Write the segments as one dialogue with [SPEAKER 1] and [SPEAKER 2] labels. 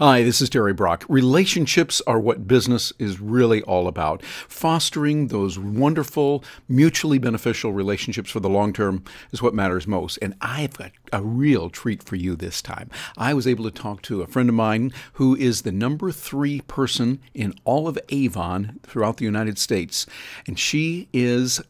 [SPEAKER 1] Hi, this is Terry Brock. Relationships are what business is really all about. Fostering those wonderful, mutually beneficial relationships for the long term is what matters most. And I've got a real treat for you this time. I was able to talk to a friend of mine who is the number 3 person in all of Avon throughout the United States. And she is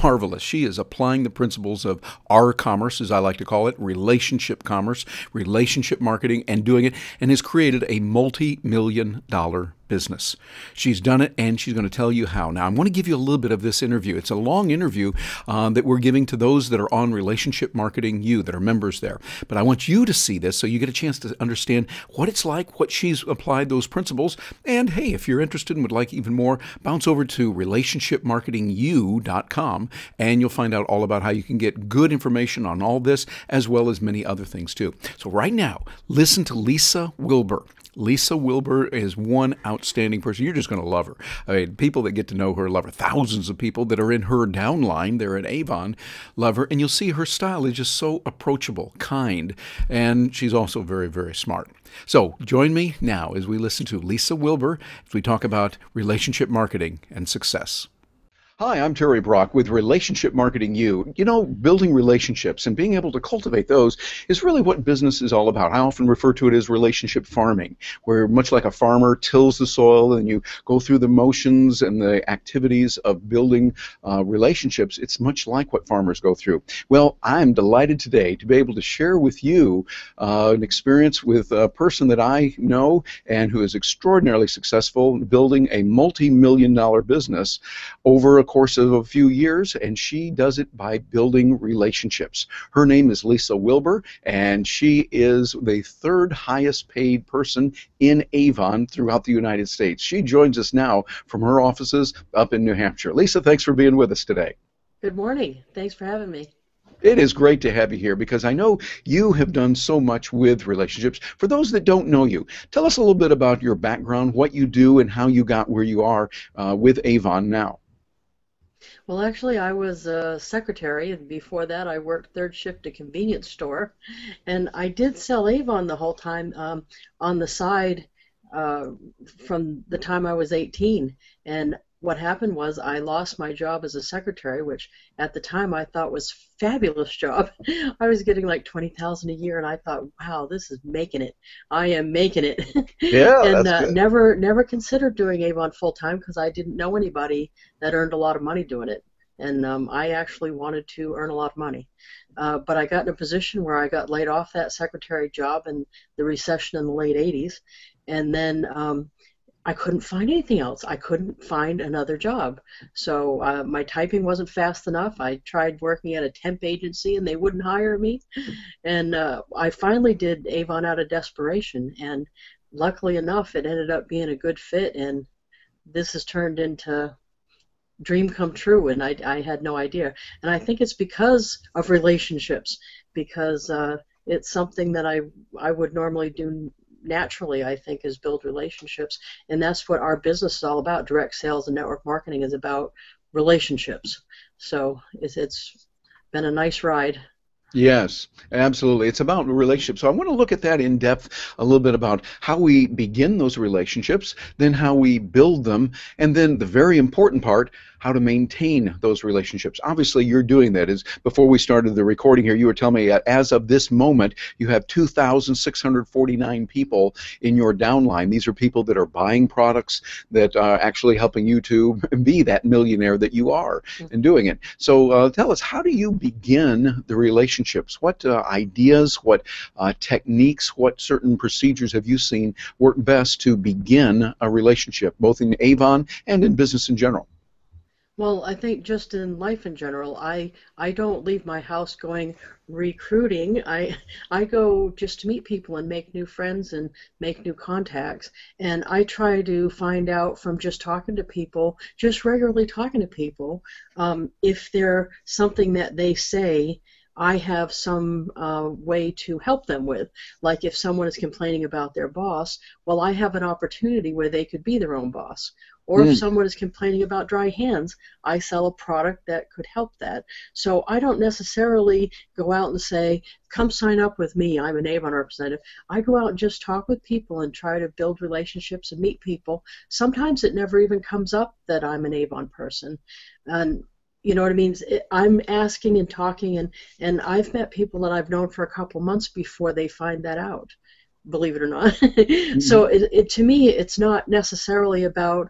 [SPEAKER 1] marvelous. She is applying the principles of our commerce, as I like to call it, relationship commerce, relationship marketing, and doing it, and has created a multi-million-dollar business. She's done it, and she's going to tell you how. Now, I want to give you a little bit of this interview. It's a long interview that we're giving to those that are on Relationship Marketing U, that are members there. But I want you to see this so you get a chance to understand what it's like, what she's applied those principles. And hey, if you're interested and would like even more, bounce over to relationshipmarketingu.com, and you'll find out all about how you can get good information on all this, as well as many other things too. So right now, listen to Lisa Wilbur. Lisa Wilbur is one outstanding person. You're just going to love her. I mean, people that get to know her love her. Thousands of people that are in her downline there at Avon love her. And you'll see her style is just so approachable, kind, and she's also very, very smart. So join me now as we listen to Lisa Wilbur as we talk about relationship marketing and success. Hi, I'm Terry Brock with Relationship Marketing U. You know, building relationships and being able to cultivate those is really what business is all about. I often refer to it as relationship farming, where much like a farmer tills the soil and you go through the motions and the activities of building relationships, it's much like what farmers go through. Well, I'm delighted today to be able to share with you an experience with a person that I know and who is extraordinarily successful building a multi-million-dollar business over a course of a few years, and she does it by building relationships. Her name is Lisa Wilbur, and she is the 3rd highest paid person in Avon throughout the United States. She joins us now from her offices up in New Hampshire. Lisa, thanks for being with us today.
[SPEAKER 2] Good morning. Thanks for having me.
[SPEAKER 1] It is great to have you here because I know you have done so much with relationships. For those that don't know you, tell us a little bit about your background, what you do, and how you got where you are with Avon now.
[SPEAKER 2] Well, actually, I was a secretary, and before that, I worked third shift at a convenience store, and I did sell Avon the whole time on the side uh, from the time I was 18. And what happened was I lost my job as a secretary, which at the time I thought was a fabulous job. I was getting like 20,000 a year, and I thought, wow, this is making it. I am making it.
[SPEAKER 1] Yeah,
[SPEAKER 2] And
[SPEAKER 1] that's good.
[SPEAKER 2] never considered doing Avon full time because I didn't know anybody that earned a lot of money doing it. And I actually wanted to earn a lot of money. But I got in a position where I got laid off that secretary job in the recession in the late 80s. And then I couldn't find anything else. I couldn't find another job. So my typing wasn't fast enough. I tried working at a temp agency and they wouldn't hire me. And I finally did Avon out of desperation. And luckily enough, it ended up being a good fit. And this has turned into dream come true, and I had no idea. And I think it's because of relationships, because it's something that I would normally do naturally, I think, is build relationships. And that's what our business is all about. Direct sales and network marketing is about relationships. So it's been a nice ride.
[SPEAKER 1] Yes, absolutely. It's about relationships. So I want to look at that in depth a little bit about how we begin those relationships, then how we build them, and then the very important part, how to maintain those relationships. Obviously, you're doing that. As before we started the recording here, you were telling me as of this moment, you have 2,649 people in your downline. These are people that are buying products that are actually helping you to be that millionaire that you are and doing it. So tell us, how do you begin the relationships? What ideas, what techniques, what certain procedures have you seen work best to begin a relationship, both in Avon and in business in general?
[SPEAKER 2] Well, I think just in life in general, I don't leave my house going recruiting. I go just to meet people and make new friends and make new contacts. And I try to find out from just talking to people, just regularly talking to people, if they're something that they say I have some way to help them with. Like if someone is complaining about their boss, well, I have an opportunity where they could be their own boss. Or if
[SPEAKER 1] Mm.
[SPEAKER 2] someone is complaining about dry hands, I sell a product that could help that. So I don't necessarily go out and say, come sign up with me, I'm an Avon representative. I go out and just talk with people and try to build relationships and meet people. Sometimes it never even comes up that I'm an Avon person. And you know what I mean? I'm asking and talking, and I've met people that I've known for a couple months before they find that out, believe it or not. So to me, it's not necessarily about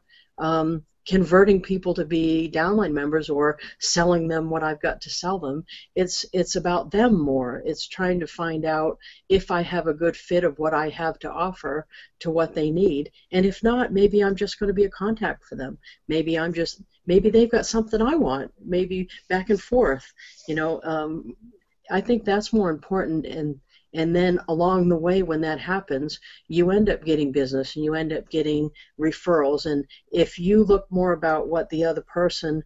[SPEAKER 2] converting people to be downline members or selling them what I've got to sell them. It's about them more. It's trying to find out if I have a good fit of what I have to offer to what they need, and if not, maybe I'm just going to be a contact for them. Maybe they've got something I want. Maybe back and forth. You know, I think that's more important, and then along the way when that happens, you end up getting business and you end up getting referrals. And if you look more about what the other person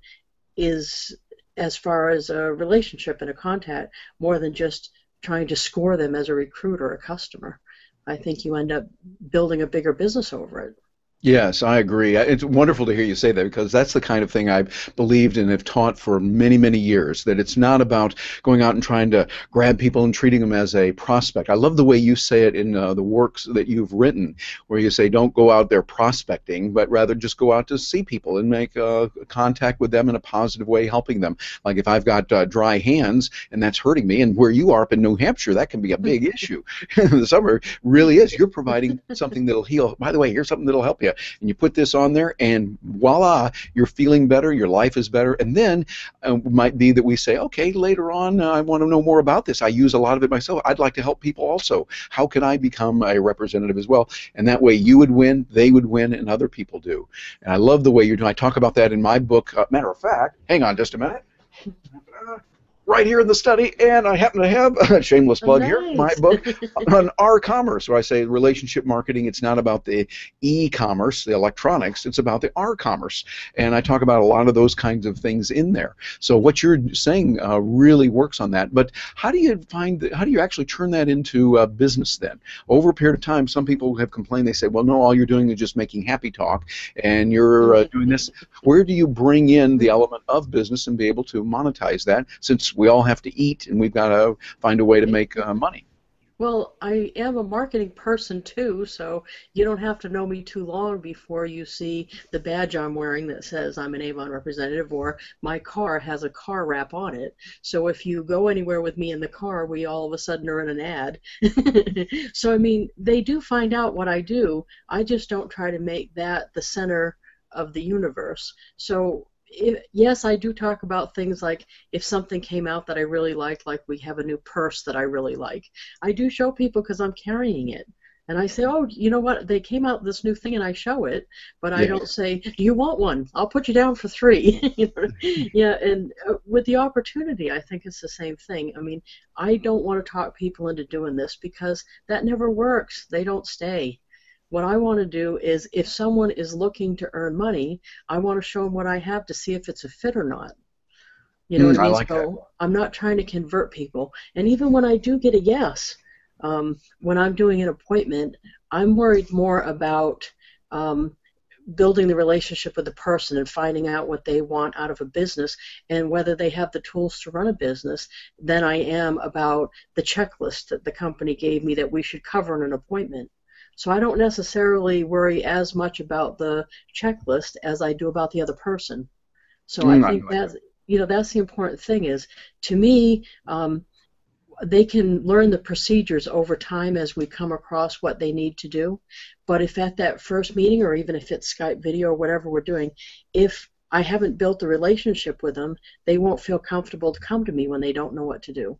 [SPEAKER 2] is as far as a relationship and a contact, more than just trying to score them as a recruiter or a customer, I think you end up building a bigger business over it.
[SPEAKER 1] Yes, I agree. It's wonderful to hear you say that because that's the kind of thing I've believed and have taught for many, many years, that it's not about going out and trying to grab people and treating them as a prospect. I love the way you say it in the works that you've written, where you say don't go out there prospecting, but rather just go out to see people and make contact with them in a positive way, helping them. Like if I've got dry hands and that's hurting me, and where you are up in New Hampshire, that can be a big issue. The summer really is. You're providing something that'll heal. By the way, here's something that'll help you, and you put this on there, and voila, you're feeling better, your life is better. And then it might be that we say, okay, later on, I want to know more about this. I use a lot of it myself. I'd like to help people also. How can I become a representative as well? And that way you would win, they would win, and other people do. And I love the way you're doing. I talk about that in my book. Matter of fact, hang on just a minute. Right here in the study, and I happen to have a shameless
[SPEAKER 2] Oh,
[SPEAKER 1] plug here, my
[SPEAKER 2] nice.
[SPEAKER 1] book on R-commerce, where I say relationship marketing, it's not about the e-commerce, the electronics, it's about the R-commerce, and I talk about a lot of those kinds of things in there. So what you're saying really works on that, but how do you actually turn that into business then? Over a period of time, some people have complained, they say, well, no, all you're doing is just making happy talk, and you're doing this. Where do you bring in the element of business and be able to monetize that, since we all have to eat and we've got to find a way to make money?
[SPEAKER 2] Well, I am a marketing person too, so you don't have to know me too long before you see the badge I'm wearing that says I'm an Avon representative, or my car has a car wrap on it. So if you go anywhere with me in the car, we all of a sudden are in an ad. So, I mean, they do find out what I do. I just don't try to make that the center of the universe. So yes, I do talk about things like if something came out that I really liked, like we have a new purse that I really like. I do show people because I'm carrying it. And I say, oh, you know what? They came out with this new thing, and I show it, but I
[SPEAKER 1] Yeah.
[SPEAKER 2] don't say, do you want one? I'll put you down for three. You know? Yeah, and with the opportunity, I think it's the same thing. I mean, I don't want to talk people into doing this because that never works. They don't stay. What I want to do is if someone is looking to earn money, I want to show them what I have to see if it's a fit or not. You know what I
[SPEAKER 1] I
[SPEAKER 2] mean?
[SPEAKER 1] like that.
[SPEAKER 2] So I'm not trying to convert people. And even when I do get a yes, when I'm doing an appointment, I'm worried more about building the relationship with the person and finding out what they want out of a business and whether they have the tools to run a business than I am about the checklist that the company gave me that we should cover in an appointment. So I don't necessarily worry as much about the checklist as I do about the other person. So I
[SPEAKER 1] I
[SPEAKER 2] think
[SPEAKER 1] like that.
[SPEAKER 2] that's the important thing is, to me, they can learn the procedures over time as we come across what they need to do. But if at that first meeting, or even if it's Skype video or whatever we're doing, if I haven't built a relationship with them, they won't feel comfortable to come to me when they don't know what to do.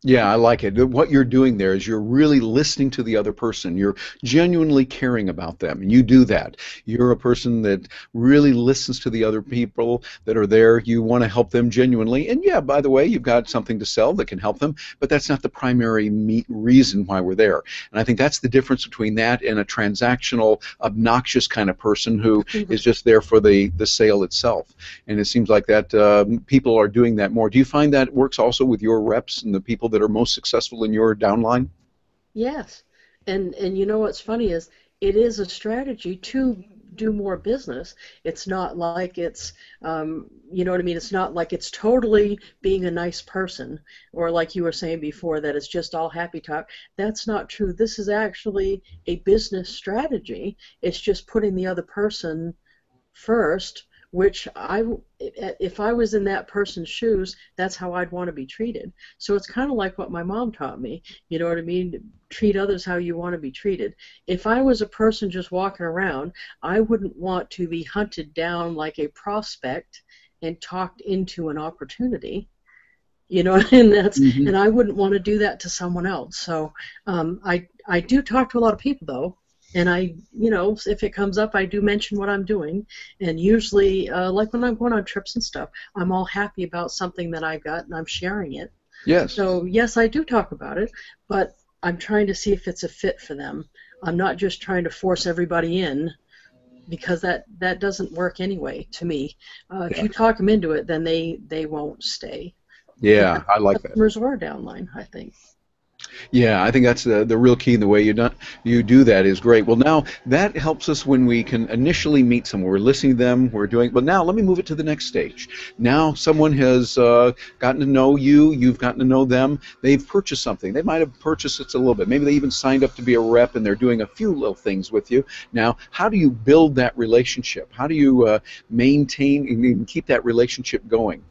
[SPEAKER 1] Yeah, I like it. What you're doing there is you're really listening to the other person. You're genuinely caring about them, and you do that. You're a person that really listens to the other people that are there. You want to help them genuinely. And yeah, by the way, you've got something to sell that can help them, but that's not the primary reason why we're there. And I think that's the difference between that and a transactional, obnoxious kind of person who is just there for the sale itself. And it seems like that people are doing that more. Do you find that works also with your reps and the people that are most successful in your downline?
[SPEAKER 2] Yes, and you know what's funny is it is a strategy to do more business. It's not like it's you know what I mean. It's not like it's totally being a nice person, or like you were saying before that it's just all happy talk. That's not true. This is actually a business strategy. It's just putting the other person first, which if I was in that person's shoes, that's how I'd want to be treated. So it's kind of like what my mom taught me. You know what I mean? Treat others how you want to be treated. If I was a person just walking around, I wouldn't want to be hunted down like a prospect and talked into an opportunity. You know,
[SPEAKER 1] Hmm.
[SPEAKER 2] and I wouldn't want to do that to someone else. So I do talk to a lot of people though, and you know, if it comes up, I do mention what I'm doing, and usually, like when I'm going on trips and stuff, I'm all happy about something that I've got, and I'm sharing it.
[SPEAKER 1] Yes.
[SPEAKER 2] So yes, I do talk about it, but I'm trying to see if it's a fit for them. I'm not just trying to force everybody in because that doesn't work anyway to me. If
[SPEAKER 1] Yeah.
[SPEAKER 2] you talk them into it, then they won't stay. And
[SPEAKER 1] Yeah, I like that.
[SPEAKER 2] customers or downline, I think.
[SPEAKER 1] Yeah, I think that's the real key. The way you do that is great. Well, now that helps us when we can initially meet someone. We're listening to them. We're doing. But now let me move it to the next stage. Now someone has gotten to know you. You've gotten to know them. They've purchased something. They might have purchased it a little bit. Maybe they even signed up to be a rep, and they're doing a few little things with you. Now, how do you build that relationship? How do you maintain and keep that relationship going?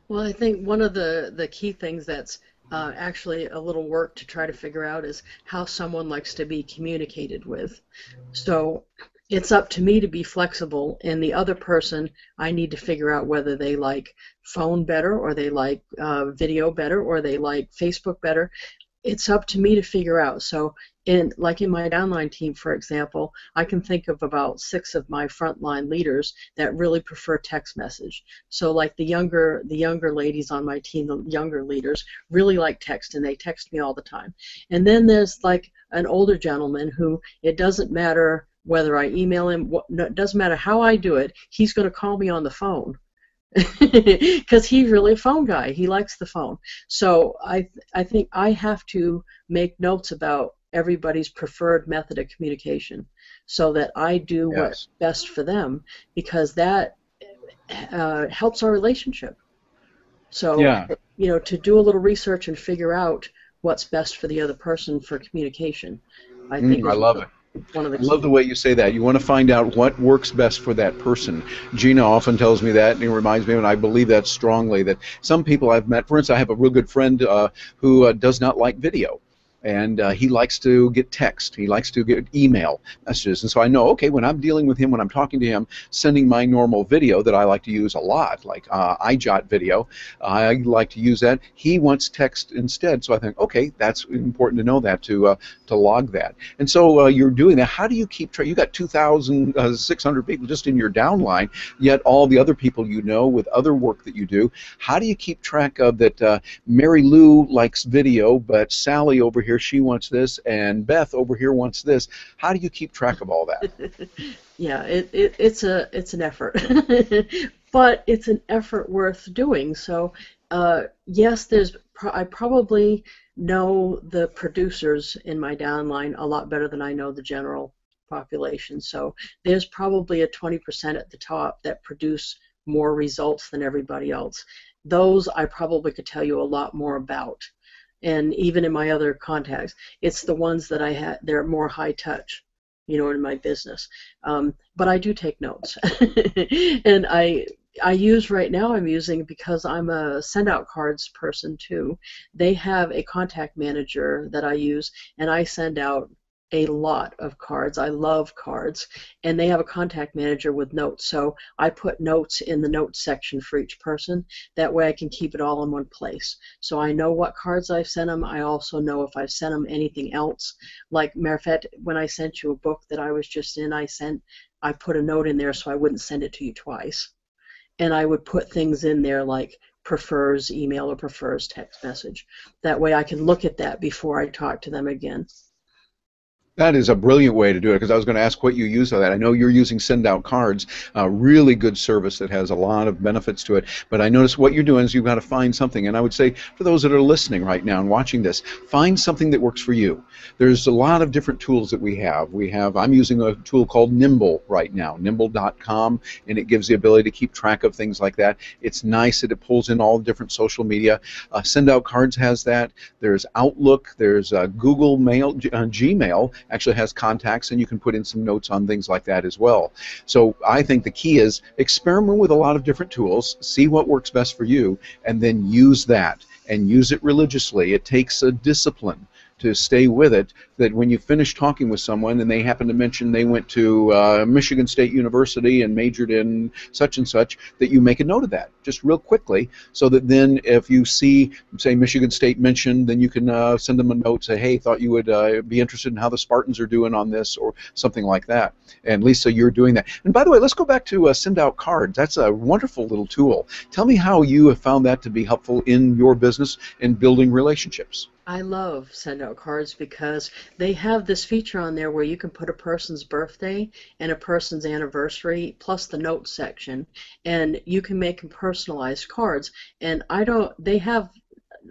[SPEAKER 2] Well, I think one of the key things that's actually a little work to try to figure out is how someone likes to be communicated with. So it's up to me to be flexible, and the other person, I need to figure out whether they like phone better, or they like video better, or they like Facebook better. It's up to me to figure out. So in my downline team, for example, I can think of about 6 of my frontline leaders that really prefer text message. So like the younger ladies on my team, the younger leaders really like text, and they text me all the time. And then there's like an older gentleman who, it doesn't matter whether I email him, no, it doesn't matter how I do it, he's going to call me on the phone. Because he's really a phone guy. He likes the phone. So I think I have to make notes about everybody's preferred method of communication so that I do what's
[SPEAKER 1] Yes.
[SPEAKER 2] best for them, because that helps our relationship. So,
[SPEAKER 1] Yeah.
[SPEAKER 2] you know, to do a little research and figure out what's best for the other person for communication, I think
[SPEAKER 1] I
[SPEAKER 2] is
[SPEAKER 1] love it.
[SPEAKER 2] one of the
[SPEAKER 1] I love the
[SPEAKER 2] keys.
[SPEAKER 1] way you say that. You want to find out what works best for that person. Gina often tells me that, and it reminds me, and I believe that strongly, that some people I've met, for instance, I have a real good friend who does not like video. And he likes to get text. He likes to get email messages. And so I know, okay, when I'm dealing with him, when I'm talking to him, sending my normal video that I like to use a lot, like iJot video, I like to use that. He wants text instead. So I think, okay, that's important to know that, to log that. And so you're doing that. How do you keep track? You got 2,600 people just in your downline, yet all the other people you know with other work that you do. How do you keep track of that? Mary Lou likes video, but Sally over here, she wants this, and Beth over here wants this. How do you keep track of all that?
[SPEAKER 2] Yeah, it's an effort, but it's an effort worth doing. So, yes, I probably know the producers in my downline a lot better than I know the general population. So there's probably a 20% at the top that produce more results than everybody else. Those I probably could tell you a lot more about. And even in my other contacts, it's the ones that I had, they're more high touch, you know, in my business. But I do take notes. And I use right now, I'm using, because I'm a send out cards person too, they have a contact manager that I use, and I send out a lot of cards. I love cards, and they have a contact manager with notes. So I put notes in the notes section for each person. That way I can keep it all in one place. So I know what cards I've sent them. I also know if I've sent them anything else. Like, matter of fact, when I sent you a book that I was just in, I put a note in there so I wouldn't send it to you twice. And I would put things in there like prefers email or prefers text message. That way I can look at that before I talk to them again.
[SPEAKER 1] That is a brilliant way to do it, because I was going to ask what you use for that. I know you're using Send Out Cards, a really good service that has a lot of benefits to it. But I notice what you're doing is you've got to find something. And I would say for those that are listening right now and watching this, find something that works for you. There's a lot of different tools that we have. I'm using a tool called Nimble right now, nimble.com, and it gives the ability to keep track of things like that. It's nice that it pulls in all the different social media. Send Out Cards has that. There's Outlook. There's Google Mail, Gmail actually has contacts, and you can put in some notes on things like that as well. So I think the key is experiment with a lot of different tools, see what works best for you, and then use that, and use it religiously. It takes a discipline to stay with it, that when you finish talking with someone and they happen to mention they went to Michigan State University and majored in such and such, that you make a note of that just real quickly, so that then if you see, say, Michigan State mentioned, then you can send them a note, say, hey, thought you would be interested in how the Spartans are doing on this, or something like that. And Lisa, you're doing that. And by the way, let's go back to Send Out Cards. That's a wonderful little tool. Tell me how you have found that to be helpful in your business and building relationships.
[SPEAKER 2] I love Send Out Cards because they have this feature on there where you can put a person's birthday and a person's anniversary plus the notes section, and you can make them personalized cards. And they have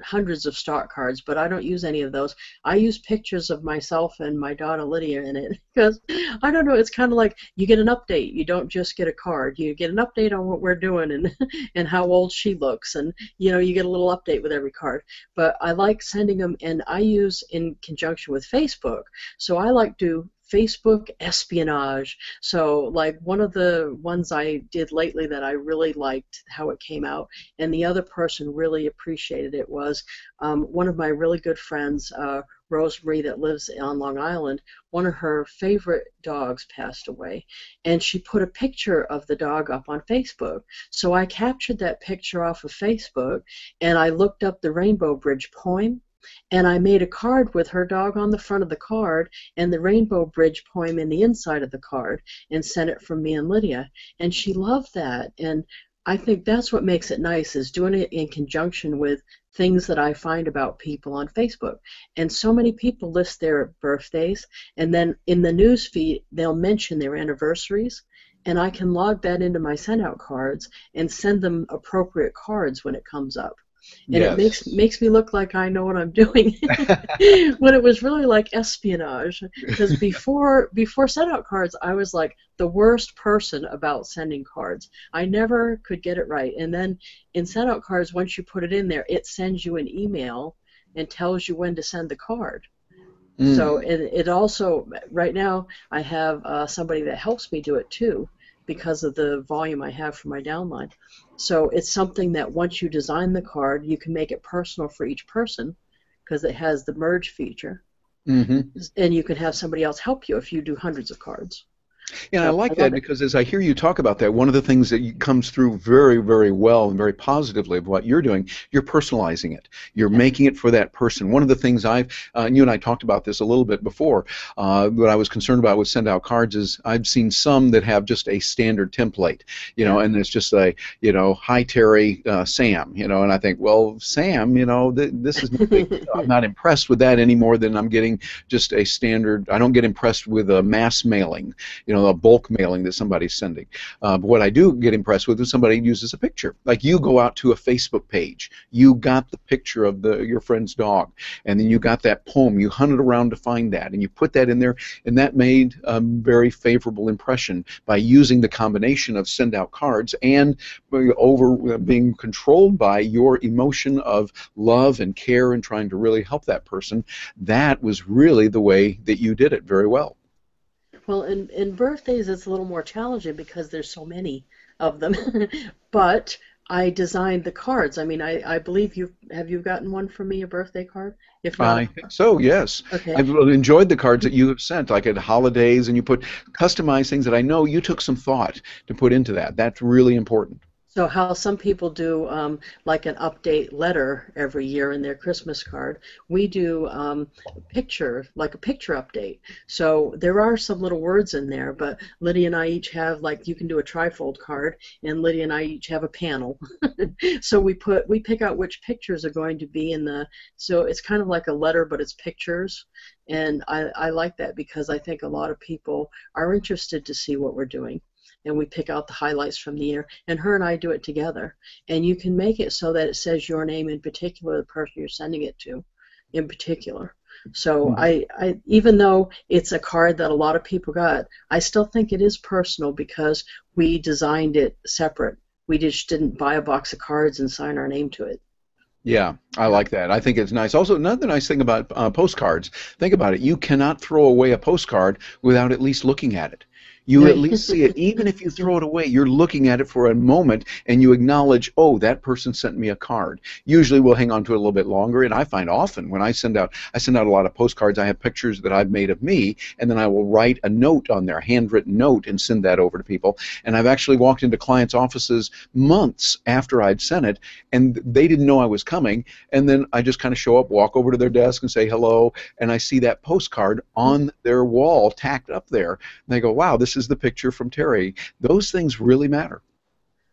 [SPEAKER 2] hundreds of stock cards, but I don't use any of those. I use pictures of myself and my daughter Lydia in it, because I don't know, it's kind of like you get an update. You don't just get a card. You get an update on what we're doing and and how old she looks, and you get a little update with every card. But I like sending them, and I use in conjunction with Facebook. So I like to Facebook espionage. So like one of the ones I did lately that I really liked how it came out, and the other person really appreciated it, was one of my really good friends, Rosemary, that lives on Long Island. One of her favorite dogs passed away, and she put a picture of the dog up on Facebook. So I captured that picture off of Facebook, and I looked up the Rainbow Bridge poem, and I made a card with her dog on the front of the card and the Rainbow Bridge poem in the inside of the card, and sent it from me and Lydia. And she loved that. And I think that's what makes it nice, is doing it in conjunction with things that I find about people on Facebook. And so many people list their birthdays, and then in the news feed they'll mention their anniversaries, and I can log that into my send out cards and send them appropriate cards when it comes up. And
[SPEAKER 1] Yes.
[SPEAKER 2] it makes me look like I know what I'm doing, when it was really like espionage. Because before send out cards, I was like the worst person about sending cards. I never could get it right. And then in send out cards, once you put it in there, it sends you an email and tells you when to send the card. So it also, right now, I have somebody that helps me do it too, because of the volume I have for my downline. So it's something that once you design the card, you can make it personal for each person, because it has the merge feature. And you can have somebody else help you if you do hundreds of cards.
[SPEAKER 1] Yeah, I
[SPEAKER 2] So
[SPEAKER 1] like
[SPEAKER 2] I
[SPEAKER 1] that,
[SPEAKER 2] love it.
[SPEAKER 1] because as I hear you talk about that, one of the things that comes through very, very well and very positively of what you're doing, you're personalizing it. You're
[SPEAKER 2] Yeah.
[SPEAKER 1] making it for that person. One of the things and you and I talked about this a little bit before, what I was concerned about with Send Out Cards is I've seen some that have just a standard template,
[SPEAKER 2] Yeah.
[SPEAKER 1] and it's just a, hi Terry, Sam, and I think, well, Sam, this is no big deal. I'm not impressed with that any more than I'm getting just a standard. I don't get impressed with a mass mailing, a bulk mailing that somebody's sending. But what I do get impressed with is somebody uses a picture. Like you go out to a Facebook page, you got the picture of your friend's dog, and then you got that poem, you hunted around to find that, and you put that in there, and that made a very favorable impression by using the combination of Send Out Cards and being controlled by your emotion of love and care and trying to really help that person. That was really the way that you did it very well.
[SPEAKER 2] Well, in birthdays, it's a little more challenging because there's so many of them. But I designed the cards. I mean, I believe you gotten one from me, a birthday card? If not,
[SPEAKER 1] I think so, yes.
[SPEAKER 2] okay.
[SPEAKER 1] I've enjoyed the cards that you have sent, like at holidays, and you put customized things that I know you took some thought to put into that. That's really important.
[SPEAKER 2] So how some people do like an update letter every year in their Christmas card, we do like a picture update. So there are some little words in there, but Lydia and I each have, like, you can do a trifold card, and Lydia and I each have a panel. So we pick out which pictures are going to be in the. So it's kind of like a letter, but it's pictures, and I like that because I think a lot of people are interested to see what we're doing, and we pick out the highlights from the year, and her and I do it together. And you can make it so that it says your name in particular, the person you're sending it to in particular. So I even though it's a card that a lot of people got, I still think it is personal because we designed it separate. We just didn't buy a box of cards and sign our name to it.
[SPEAKER 1] Yeah, I like that. I think it's nice. Also, another nice thing about postcards, think about it. You cannot throw away a postcard without at least looking at it. You at least see it. Even if you throw it away, you're looking at it for a moment and you acknowledge, oh, that person sent me a card. Usually we'll hang on to it a little bit longer, and I find often when I send out a lot of postcards, I have pictures that I've made of me, and then I will write a note on there, a handwritten note, and send that over to people. And I've actually walked into clients' offices months after I'd sent it, and they didn't know I was coming, and then I just kind of show up, walk over to their desk and say hello, and I see that postcard on their wall tacked up there, and they go, wow, this is the picture from Terry. Those things really matter.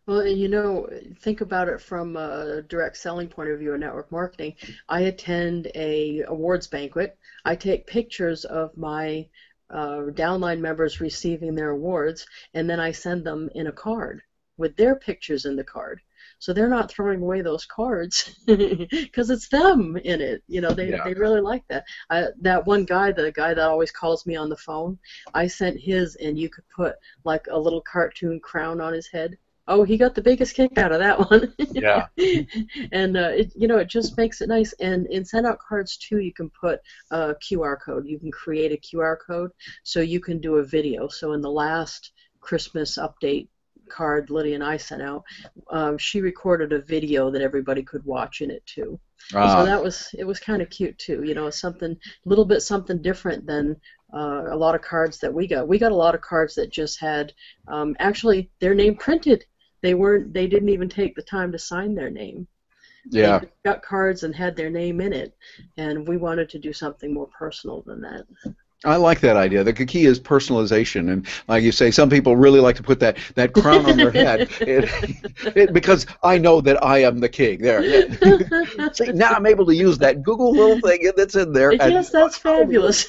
[SPEAKER 2] Well, and think about it from a direct selling point of view in network marketing. I attend a awards banquet. I take pictures of my downline members receiving their awards, and then I send them in a card with their pictures in the card. So they're not throwing away those cards because it's them in it. They really like that. That one guy, the guy that always calls me on the phone, I sent his, and you could put like a little cartoon crown on his head. Oh, he got the biggest kick out of that one.
[SPEAKER 1] Yeah.
[SPEAKER 2] And it just makes it nice. And in send out cards too, you can put a QR code. You can create a QR code, so you can do a video. So in the last Christmas update card Lydia and I sent out, she recorded a video that everybody could watch in it too. So it was kind of cute too. Something different than a lot of cards that we got. We got a lot of cards that just had actually their name printed. They didn't even take the time to sign their name.
[SPEAKER 1] Yeah.
[SPEAKER 2] They got cards and had their name in it, and we wanted to do something more personal than that.
[SPEAKER 1] I like that idea. The key is personalization, and like you say, some people really like to put that crown on their head because I know that I am the king. There. See, now I'm able to use that Google little thing that's in there.
[SPEAKER 2] Yes, that's fabulous.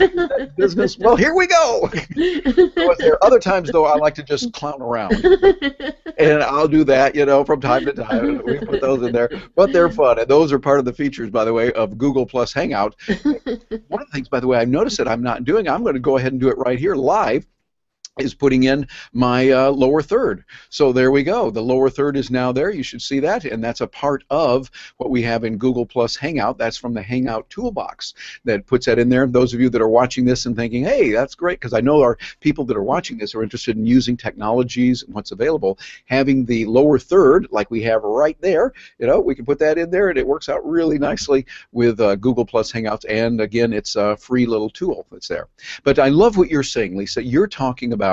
[SPEAKER 1] Business. Well, here we go. There are other times, though, I like to just clown around, and I'll do that, from time to time. We put those in there, but they're fun, and those are part of the features, by the way, of Google Plus Hangout. One of the things, by the way, I've noticed that I'm not doing. I'm going to go ahead and do it right here live, is putting in my lower third. So there we go. The lower third is now there. You should see that, and that's a part of what we have in Google Plus Hangout. That's from the Hangout Toolbox that puts that in there. Those of you that are watching this and thinking, hey, that's great, because I know our people that are watching this are interested in using technologies and what's available. Having the lower third, like we have right there, we can put that in there, and it works out really nicely with Google Plus Hangouts. And again, it's a free little tool that's there. But I love what you're saying, Lisa. You're talking about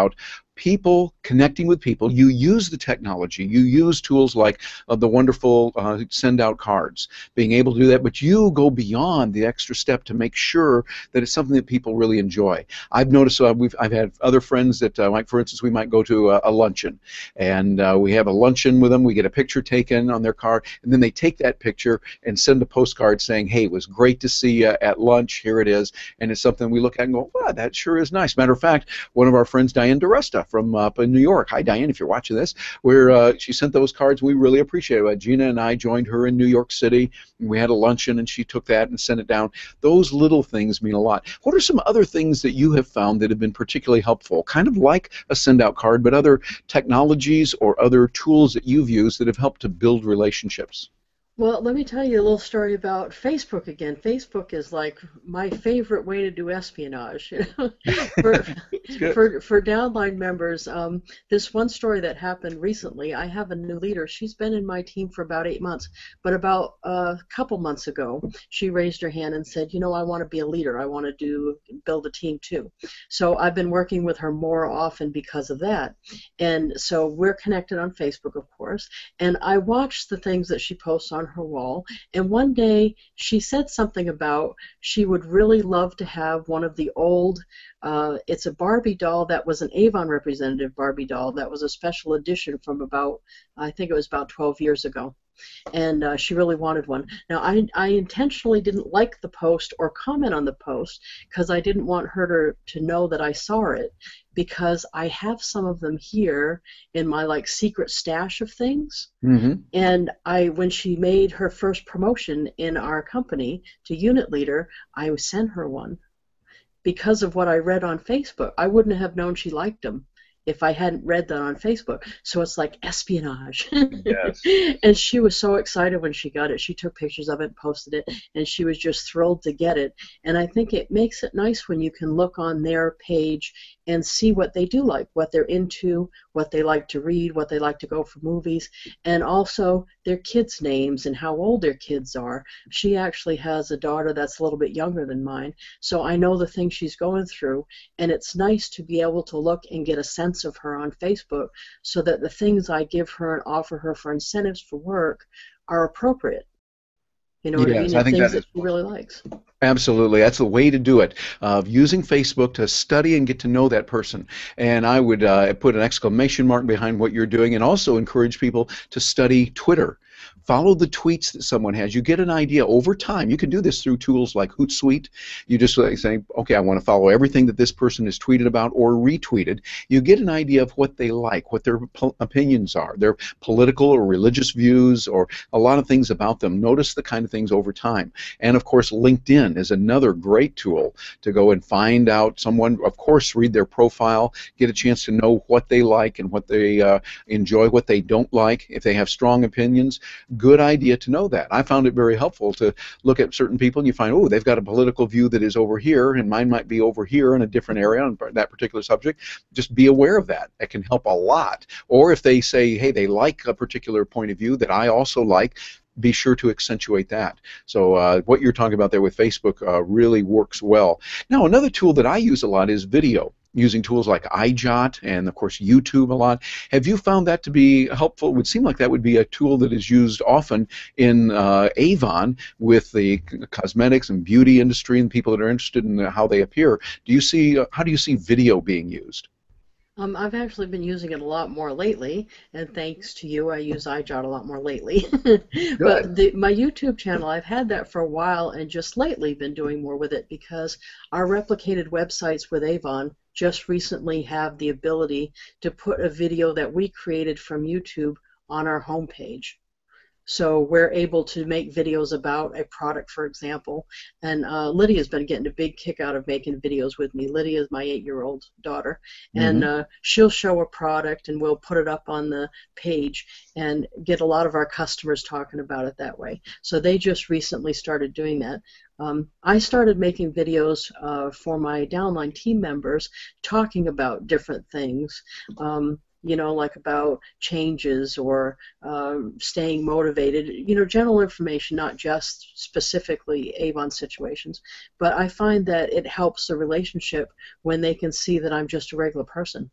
[SPEAKER 1] people connecting with people. You use the technology. You use tools like the wonderful send out cards, being able to do that, but you go beyond the extra step to make sure that it's something that people really enjoy. I've noticed I've had other friends that, like for instance, we might go to a luncheon, and we have a luncheon with them. We get a picture taken on their card, and then they take that picture and send a postcard saying, hey, it was great to see you at lunch. Here it is. And it's something we look at and go, wow, that sure is nice. Matter of fact, one of our friends, Diane DeResta, from up in New York. Hi, Diane, if you're watching this. Where she sent those cards. We really appreciate it. Gina and I joined her in New York City, and we had a luncheon, and she took that and sent it down. Those little things mean a lot. What are some other things that you have found that have been particularly helpful, kind of like a send-out card, but other technologies or other tools that you've used that have helped to build relationships?
[SPEAKER 2] Well, let me tell you a little story about Facebook again. Facebook is like my favorite way to do espionage. For
[SPEAKER 1] It's good.
[SPEAKER 2] for downline members, this one story that happened recently. I have a new leader. She's been in my team for about 8 months, but about a couple months ago, she raised her hand and said, I want to be a leader. I want to build a team too. So I've been working with her more often because of that, and so we're connected on Facebook, of course. And I watched the things that she posts on her wall. And one day she said something about she would really love to have one of the old, it's a Barbie doll that was an Avon representative Barbie doll that was a special edition from about, I think it was about 12 years ago. And she really wanted one. Now, I intentionally didn't like the post or comment on the post because I didn't want her to know that I saw it, because I have some of them here in my like secret stash of things.
[SPEAKER 1] Mm-hmm.
[SPEAKER 2] And when she made her first promotion in our company to unit leader, I sent her one because of what I read on Facebook. I wouldn't have known she liked them if I hadn't read that on Facebook. So it's like espionage.
[SPEAKER 1] Yes.
[SPEAKER 2] And she was so excited when she got it. She took pictures of it and posted it, and she was just thrilled to get it. And I think it makes it nice when you can look on their page and see what they do like, what they're into, what they like to read, what they like to go for movies, and also their kids' names and how old their kids are. She actually has a daughter that's a little bit younger than mine, so I know the things she's going through, and it's nice to be able to look and get a sense of her on Facebook so that the things I give her and offer her for incentives for work are appropriate. You know what I
[SPEAKER 1] Yes,
[SPEAKER 2] mean?
[SPEAKER 1] I
[SPEAKER 2] And
[SPEAKER 1] think
[SPEAKER 2] things
[SPEAKER 1] that
[SPEAKER 2] that
[SPEAKER 1] is
[SPEAKER 2] she really likes.
[SPEAKER 1] absolutely. That's the way to do it. Using Facebook to study and get to know that person. And I would put an exclamation mark behind what you're doing, and also encourage people to study Twitter. Follow the tweets that someone has. You get an idea over time. You can do this through tools like Hootsuite. You just say, okay, I want to follow everything that this person has tweeted about or retweeted. You get an idea of what they like, what their opinions are, their political or religious views, or a lot of things about them. Notice the kind of things over time. And of course, LinkedIn is another great tool to go and find out someone. Of course, read their profile, get a chance to know what they like and what they enjoy, what they don't like. If they have strong opinions, good idea to know that. I found it very helpful to look at certain people and you find, oh, they've got a political view that is over here and mine might be over here in a different area on that particular subject. Just be aware of that. It can help a lot. Or if they say, hey, they like a particular point of view that I also like, be sure to accentuate that. So what you're talking about there with Facebook really works well. Now, another tool that I use a lot is video, using tools like iJot and, of course, YouTube a lot. Have you found that to be helpful? It would seem like that would be a tool that is used often in Avon with the cosmetics and beauty industry and people that are interested in how they appear. Do you see, how do you see video being used?
[SPEAKER 2] I've actually been using it a lot more lately, and thanks to you, I use iJot a lot more lately.
[SPEAKER 1] Good.
[SPEAKER 2] But my YouTube channel, I've had that for a while, and just lately been doing more with it because our replicated websites with Avon just recently have the ability to put a video that we created from YouTube on our homepage. So we're able to make videos about a product, for example. And Lydia's been getting a big kick out of making videos with me. Lydia is my 8-year-old daughter.
[SPEAKER 1] Mm-hmm.
[SPEAKER 2] And she'll show a product and we'll put it up on the page and get a lot of our customers talking about it that way. So they just recently started doing that. I started making videos for my downline team members talking about different things. Like about changes or staying motivated, general information, not just specifically Avon situations. But I find that it helps the relationship when they can see that I'm just a regular person.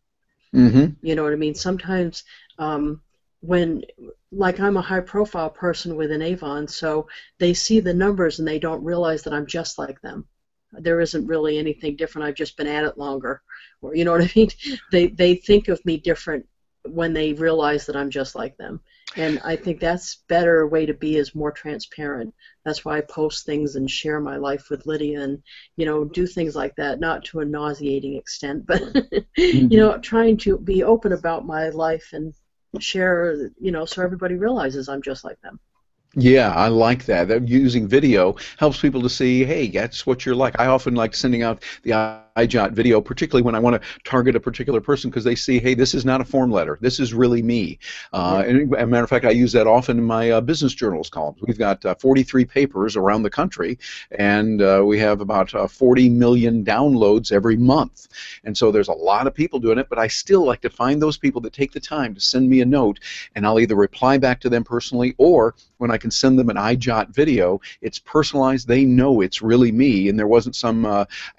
[SPEAKER 1] Mm-hmm.
[SPEAKER 2] You know what I mean? Sometimes like I'm a high-profile person within Avon, so they see the numbers and they don't realize that I'm just like them. There isn't really anything different. I've just been at it longer. Or, you know what I mean? They think of me different when they realize that I'm just like them. And I think that's a better way to be, is more transparent. That's why I post things and share my life with Lydia and, do things like that, not to a nauseating extent, but,
[SPEAKER 1] Mm-hmm.
[SPEAKER 2] trying to be open about my life and share, so everybody realizes I'm just like them.
[SPEAKER 1] Yeah, I like that. Using video helps people to see, hey, that's what you're like. I often like sending out the iJot video, particularly when I want to target a particular person because they see, hey, this is not a form letter. This is really me.
[SPEAKER 2] Yeah.
[SPEAKER 1] And as a matter of fact, I use that often in my business journals columns. We've got 43 papers around the country, and we have about 40 million downloads every month. And so there's a lot of people doing it, but I still like to find those people that take the time to send me a note, and I'll either reply back to them personally or when I can send them an iJot video, it's personalized. They know it's really me, and there wasn't some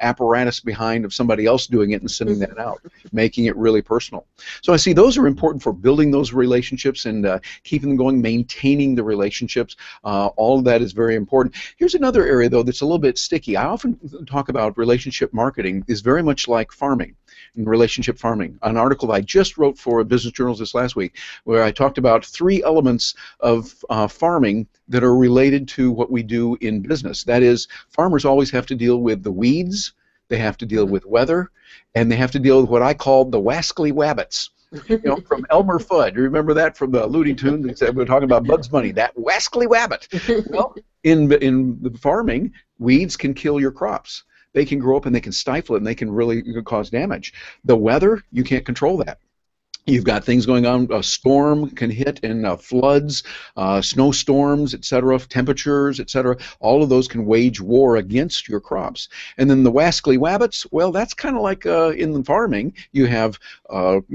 [SPEAKER 1] apparatus behind of somebody else doing it and sending that out, making it really personal. So I see those are important for building those relationships and keeping them going, maintaining the relationships. All of that is very important. Here's another area, though, that's a little bit sticky. I often talk about relationship marketing is very much like farming and relationship farming. An article I just wrote for Business Journals this last week where I talked about 3 elements of farming that are related to what we do in business. That is, farmers always have to deal with the weeds, they have to deal with weather, and they have to deal with what I call the wascally wabbits. You know, from Elmer Fudd. You remember that from the Looney Tunes? They said we were talking about Bugs Bunny, that wascally wabbit. Well, in the farming, weeds can kill your crops. They can grow up and they can stifle it and they can really cause damage. The weather, you can't control that. You've got things going on. A storm can hit and floods, snowstorms, etc., temperatures, etc. All of those can wage war against your crops. And then the wascally wabbits, well, that's kind of like in the farming. You have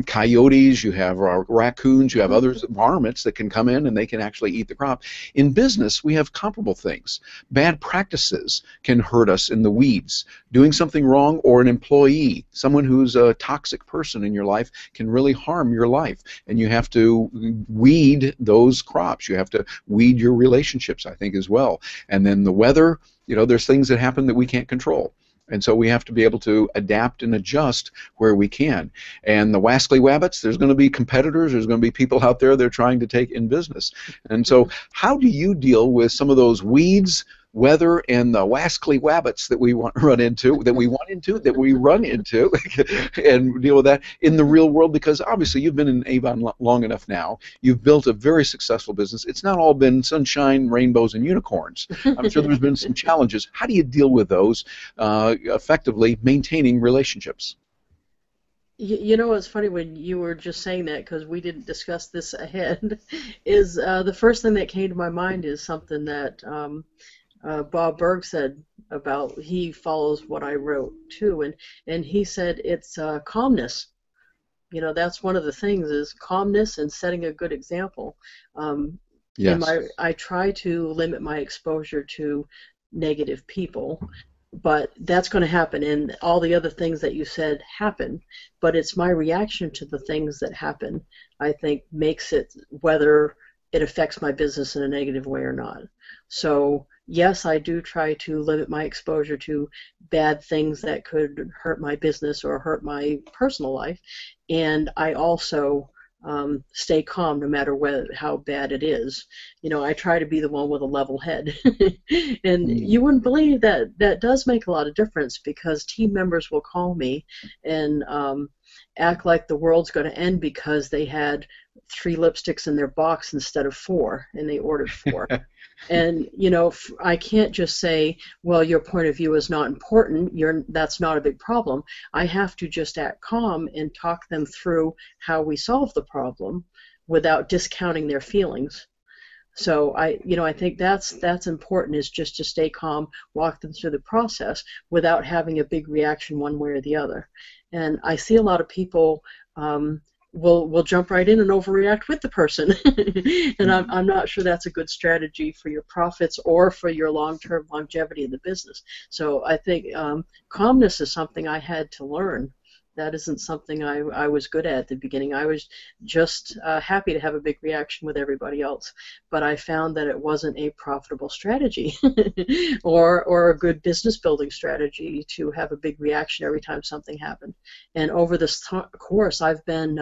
[SPEAKER 1] coyotes, you have raccoons, you have others, varmints that can come in and they can actually eat the crop. In business, we have comparable things. Bad practices can hurt us in the weeds. Doing something wrong, or an employee, someone who's a toxic person in your life, can really harm your life, and you have to weed those crops. You have to weed your relationships, I think, as well. And then the weather, you know, there's things that happen that we can't control. And so we have to be able to adapt and adjust where we can. And the wascally wabbits, there's going to be competitors, there's going to be people out there that are trying to take in business. And so how do you deal with some of those weeds, weather, and the wascally wabbits that we run into, and deal with that in the real world? Because obviously you've been in Avon long enough now. You've built a very successful business. It's not all been sunshine, rainbows, and unicorns. I'm sure there's been some challenges. How do you deal with those effectively, maintaining relationships?
[SPEAKER 2] You know, it's funny when you were just saying that, because we didn't discuss this ahead, is the first thing that came to my mind is something that Bob Berg said about, he follows what I wrote too, and he said it's calmness. You know, that's one of the things, is calmness and setting a good example.
[SPEAKER 1] Yes.
[SPEAKER 2] I try to limit my exposure to negative people, but that's going to happen, and all the other things that you said happen, but it's my reaction to the things that happen, I think, makes it whether it affects my business in a negative way or not. So yes, I do try to limit my exposure to bad things that could hurt my business or hurt my personal life, and I also stay calm no matter how bad it is. You know, I try to be the one with a level head. And you wouldn't believe that that does make a lot of difference, because team members will call me and act like the world's going to end because they had 3 lipsticks in their box instead of 4, and they ordered 4. And, you know, I can't just say, well, your point of view is not important, that's not a big problem. I have to just act calm and talk them through how we solve the problem without discounting their feelings. So I think that's important, is just to stay calm, walk them through the process without having a big reaction one way or the other. And I see a lot of people will jump right in and overreact with the person, and I'm not sure that's a good strategy for your profits or for your long-term longevity in the business. So I think calmness is something I had to learn. That isn't something I was good at the beginning. I was just happy to have a big reaction with everybody else, but I found that it wasn't a profitable strategy or a good business building strategy to have a big reaction every time something happened. And over this course, I've been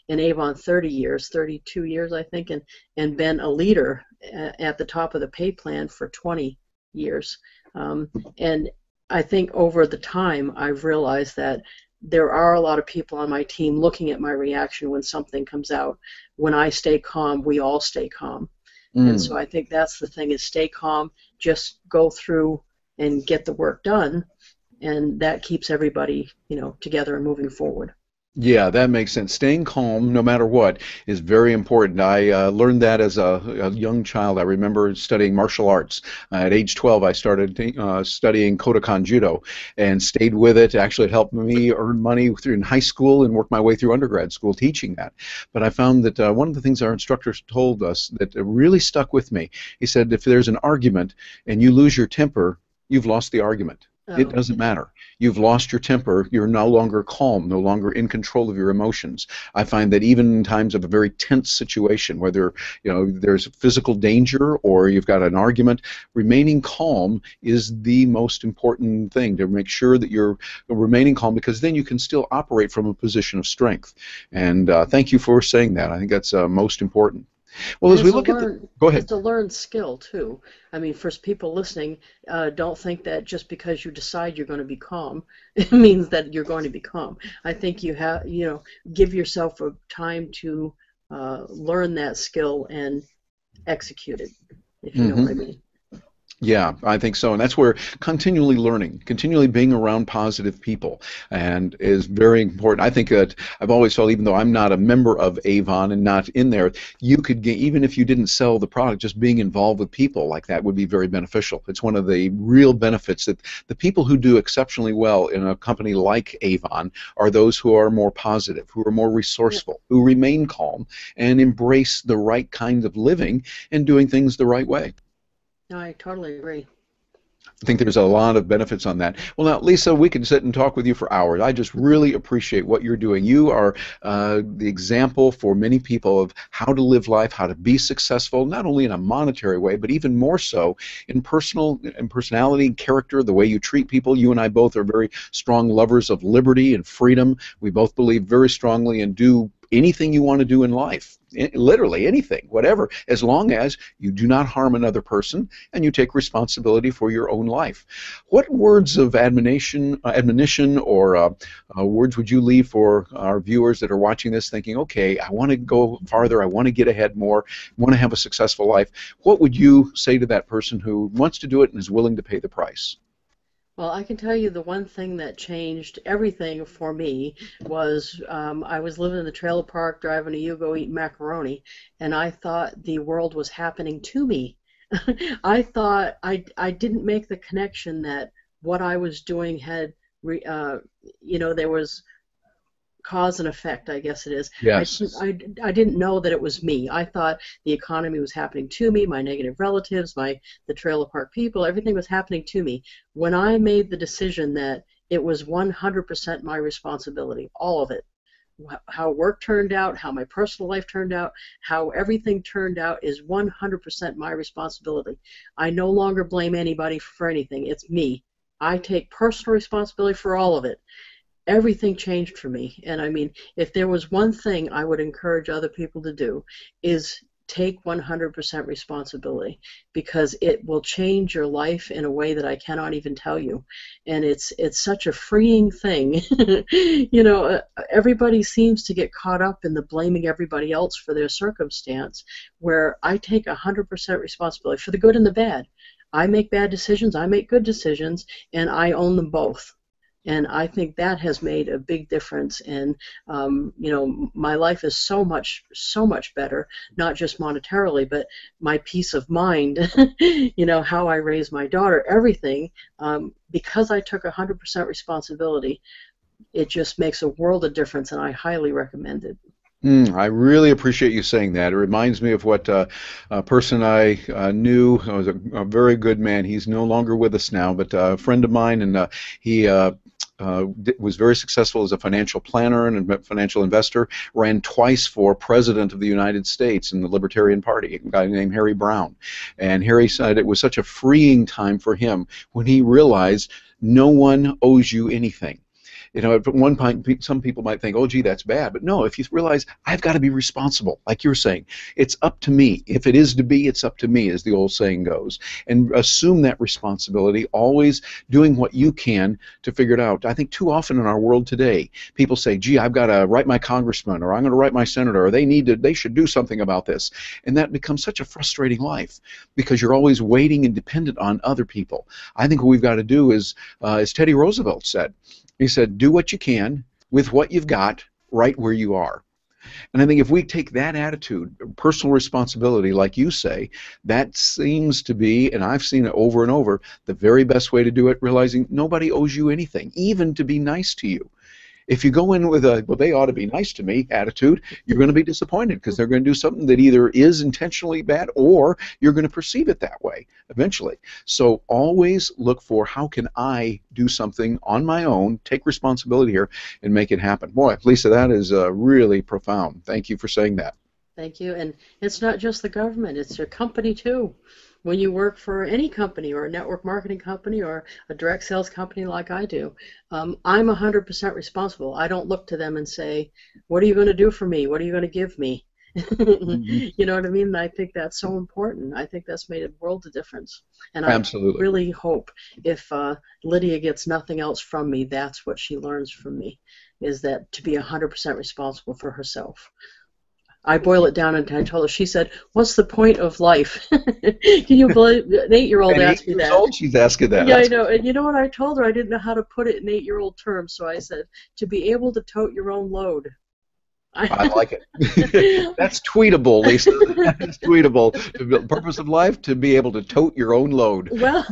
[SPEAKER 2] in Avon 30 years, 32 years I think, and been a leader at the top of the pay plan for 20 years. And I think over the time I've realized that there are a lot of people on my team looking at my reaction when something comes out. When I stay calm, we all stay calm. And
[SPEAKER 1] Mm.
[SPEAKER 2] so I think that's the thing, is stay calm, just go through and get the work done, and that keeps everybody, together and moving forward.
[SPEAKER 1] Yeah, that makes sense. Staying calm, no matter what, is very important. I learned that as a young child. I remember studying martial arts. At age 12, I started studying Kodokan Judo and stayed with it. Actually, it helped me earn money through in high school and work my way through undergrad school teaching that. But I found that one of the things our instructors told us that really stuck with me, he said, if there's an argument and you lose your temper, you've lost the argument. It
[SPEAKER 2] Oh,
[SPEAKER 1] doesn't matter. You've lost your temper. You're no longer calm, no longer in control of your emotions. I find that even in times of a very tense situation, whether there's physical danger or you've got an argument, remaining calm is the most important thing, to make sure that you're remaining calm, because then you can still operate from a position of strength. And thank you for saying that. I think that's most important. Well,
[SPEAKER 2] and
[SPEAKER 1] as we look at the, go ahead.
[SPEAKER 2] it's a learned skill too. I mean, for people listening, don't think that just because you decide you're going to be calm, it means that you're going to be calm. I think you have, give yourself a time to learn that skill and execute it, if you know what I
[SPEAKER 1] Hmm.
[SPEAKER 2] mean.
[SPEAKER 1] Yeah, I think so. And that's where continually learning, continually being around positive people, and is very important. I think that I've always felt, even though I'm not a member of Avon and not in there, you could get, even if you didn't sell the product, just being involved with people like that would be very beneficial. It's one of the real benefits, that the people who do exceptionally well in a company like Avon are those who are more positive, who are more
[SPEAKER 2] Yeah,
[SPEAKER 1] resourceful, who remain calm and embrace the right kind of living and doing things the right way.
[SPEAKER 2] no, I totally agree.
[SPEAKER 1] I think there's a lot of benefits on that. Well, now, Lisa, we can sit and talk with you for hours. I just really appreciate what you're doing. You are the example for many people of how to live life, how to be successful, not only in a monetary way, but even more so in personality and character, the way you treat people. You and I both are very strong lovers of liberty and freedom. We both believe very strongly in do anything you want to do in life. Literally anything, whatever, as long as you do not harm another person and you take responsibility for your own life. What words of admonition or words would you leave for our viewers that are watching this thinking, okay, I want to go farther, I want to get ahead more, want to have a successful life? What would you say to that person who wants to do it and is willing to pay the price?
[SPEAKER 2] Well, I can tell you the one thing that changed everything for me was I was living in the trailer park, driving a Yugo, eating macaroni, and I thought the world was happening to me. I thought I didn't make the connection that what I was doing had, re, there was cause and effect, I guess it is.
[SPEAKER 1] Yes.
[SPEAKER 2] I didn't know that it was me. I thought the economy was happening to me, my negative relatives, the trailer park people, everything was happening to me. When I made the decision that it was 100% my responsibility, all of it, how work turned out, how my personal life turned out, how everything turned out is 100% my responsibility. I no longer blame anybody for anything. It's me. I take personal responsibility for all of it. Everything changed for me. And I mean, if there was one thing I would encourage other people to do, is take 100% responsibility, because it will change your life in a way that I cannot even tell you. And it's such a freeing thing. Everybody seems to get caught up in the blaming everybody else for their circumstance, where I take 100% responsibility for the good and the bad. I make bad decisions, I make good decisions, and I own them both. And I think that has made a big difference. And my life is so much better, not just monetarily, but my peace of mind. How I raise my daughter, everything, because I took 100% responsibility. It just makes a world of difference, and I highly recommend it.
[SPEAKER 1] I really appreciate you saying that. It reminds me of what a person I knew, was a very good man. He's no longer with us now, but a friend of mine, and he was very successful as a financial planner and a financial investor, ran twice for president of the United States in the Libertarian Party, a guy named Harry Brown. And Harry said it was such a freeing time for him when he realized no one owes you anything. You know, at one point, some people might think, oh, gee, that's bad. But no, if you realize I've got to be responsible, like you're saying, it's up to me. If it is to be, it's up to me, as the old saying goes. And assume that responsibility, always doing what you can to figure it out. I think too often in our world today, people say, gee, I've got to write my congressman, or I'm going to write my senator, or they should do something about this. And that becomes such a frustrating life because you're always waiting and dependent on other people. I think what we've got to do is, as Teddy Roosevelt said, he said, do what you can with what you've got right where you are. And I think if we take that attitude, personal responsibility, like you say, that seems to be, and I've seen it over and over, the very best way to do it, realizing nobody owes you anything, even to be nice to you. If you go in with a, well, they ought to be nice to me attitude, you're going to be disappointed because they're going to do something that either is intentionally bad or you're going to perceive it that way eventually. So always look for, how can I do something on my own, take responsibility here, and make it happen. Boy, Lisa, that is really profound. Thank you for saying that.
[SPEAKER 2] Thank you. And it's not just the government, it's your company too. When you work for any company, or a network marketing company, or a direct sales company like I do, I'm 100% responsible. I don't look to them and say, what are you going to do for me? What are you going to give me? You know what I mean? And I think that's so important. I think that's made a world of difference. And I
[SPEAKER 1] Absolutely.
[SPEAKER 2] really hope if Lydia gets nothing else from me, that's what she learns from me, is that to be 100% responsible for herself. I boil it down, and I told her, she said, what's the point of life? Can you believe an 8-year-old asked me that?
[SPEAKER 1] Old, she's asking that.
[SPEAKER 2] Yeah, I know. And you know what I told her? I didn't know how to put it in 8-year-old terms, so I said, to be able to tote your own load.
[SPEAKER 1] I like it. That's tweetable, Lisa. That's tweetable. The purpose of life, to be able to tote your own load.
[SPEAKER 2] Well,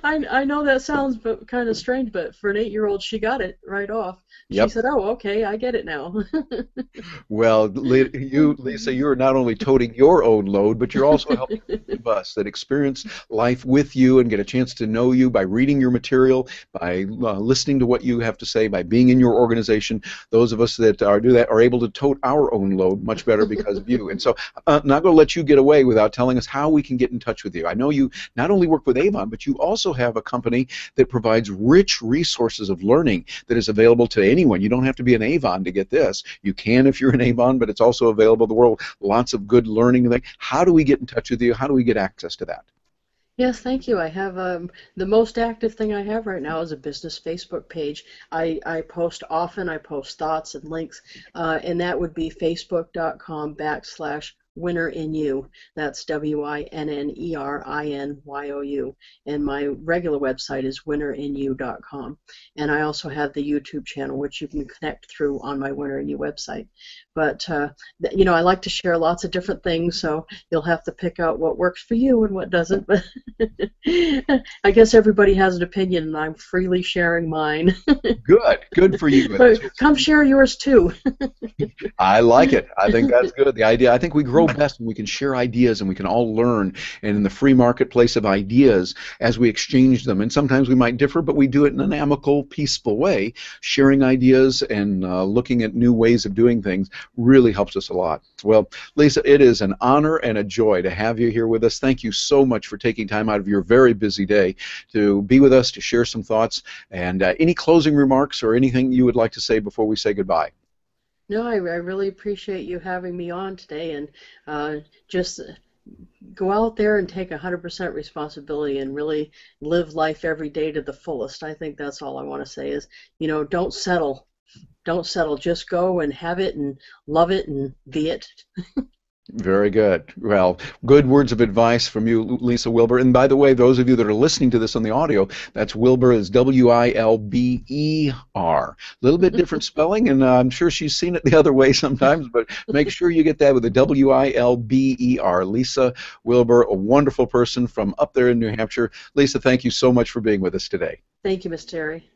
[SPEAKER 2] I know that sounds kind of strange, but for an 8-year-old, she got it right off. She said, oh, okay, I get it now.
[SPEAKER 1] Well, Lisa, you're not only toting your own load, but you're also helping us that experience life with you and get a chance to know you by reading your material, by listening to what you have to say, by being in your organization. Those of us that do that are able to tote our own load much better because of you. And so I'm not going to let you get away without telling us how we can get in touch with you. I know you not only work with Avon, but you also have a company that provides rich resources of learning that is available to anyone. You don't have to be an Avon to get this. You can if you're an Avon, but it's also available to the world. Lots of good learning. How do we get in touch with you? How do we get access to that?
[SPEAKER 2] Yes, thank you. I have the most active thing I have right now is a business Facebook page. I post often. I post thoughts and links, and that would be facebook.com/winnerinYou. That's WINNERINYOU. And my regular website is winnerinyou.com. And I also have the YouTube channel, which you can connect through on my Winner in You website. But, you know, I like to share lots of different things, so you'll have to pick out what works for you and what doesn't. But I guess everybody has an opinion, and I'm freely sharing mine.
[SPEAKER 1] Good for you.
[SPEAKER 2] But come share yours, too.
[SPEAKER 1] I like it. I think that's good. The idea, I think we grow best when we can share ideas and we can all learn. And in the free marketplace of ideas, as we exchange them, and sometimes we might differ, but we do it in an amicable, peaceful way. Sharing ideas and looking at new ways of doing things really helps us a lot. Well, Lisa, it is an honor and a joy to have you here with us. Thank you so much for taking time out of your very busy day to be with us, to share some thoughts. And any closing remarks or anything you would like to say before we say goodbye?
[SPEAKER 2] No, I really appreciate you having me on today, and just go out there and take 100% responsibility and really live life every day to the fullest. I think that's all I want to say is, you know, don't settle. Don't settle. Just go and have it and love it and be it.
[SPEAKER 1] Very good. Well, good words of advice from you, Lisa Wilber. And by the way, those of you that are listening to this on the audio, that's Wilber is W-I-L-B-E-R. A little bit different spelling, and I'm sure she's seen it the other way sometimes, but make sure you get that with a W-I-L-B-E-R. Lisa Wilber, a wonderful person from up there in New Hampshire. Lisa, thank you so much for being with us today.
[SPEAKER 2] Thank you, Ms. Terry.